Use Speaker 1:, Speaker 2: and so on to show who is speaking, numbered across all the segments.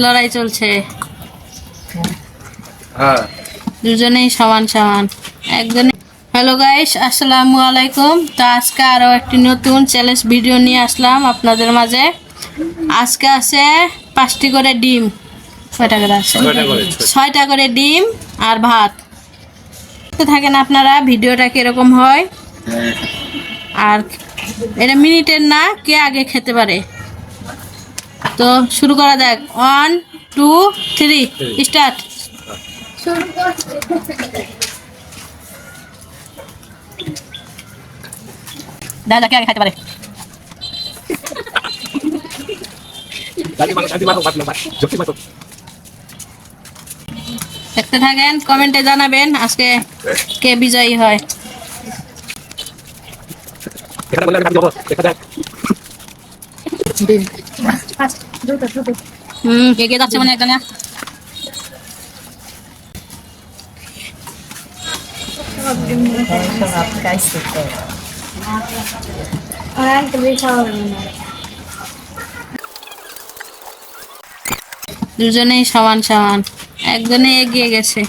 Speaker 1: লড়াই চলছে, দুজনেই সমান সমান একজন। হ্যালো গাইস, আসসালামু আলাইকুম। তো আজকে আরো একটি নতুন চ্যালেঞ্জ ভিডিও নিয়ে আসলাম আপনাদের মাঝে। আজকে আছে 5টি করে ডিম, 6টা করে আছে, 6টা করে ডিম আর ভাত। থাকেন আপনারা, ভিডিওটা কিরকম হয় আর এটা মিনিটের না, কে আগে খেতে পারে। তো শুরু করা যাক। 1 2 3 স্টার্ট। দাদা কে আগে খেতে পারে। দেখতে থাকেন, কমেন্টে জানাবেন আজকে কে বিজয়ী হয়। এগিয়ে যাচ্ছে মানে একজনে। দুজনেই সমান সমান, একজনে এগিয়ে গেছে।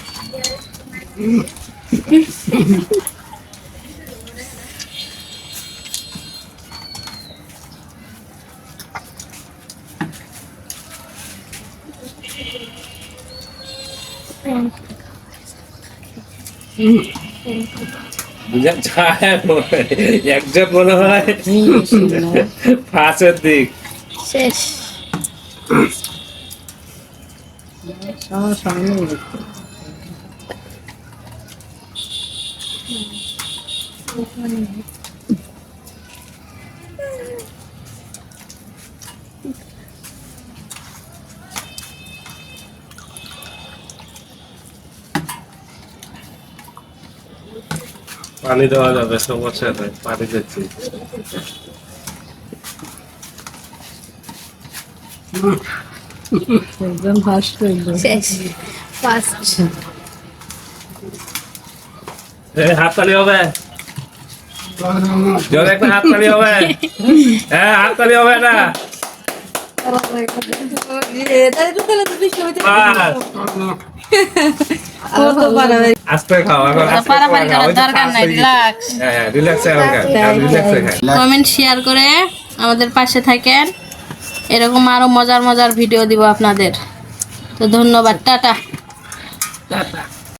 Speaker 2: একজন মনে হয় পাঁচের দিক
Speaker 1: শেষ।
Speaker 2: পানি দেওয়া যাবে, সমস্যা নেই, পানি দিচ্ছি। হাততালি হবে, জোরে একটা হাততালি হবে। হ্যাঁ, হাততালি হবে না।
Speaker 1: কমেন্ট শেয়ার করে আমাদের পাশে থাকেন, এরকম আরো মজার মজার ভিডিও দিব আপনাদের। তো ধন্যবাদ, টাটা।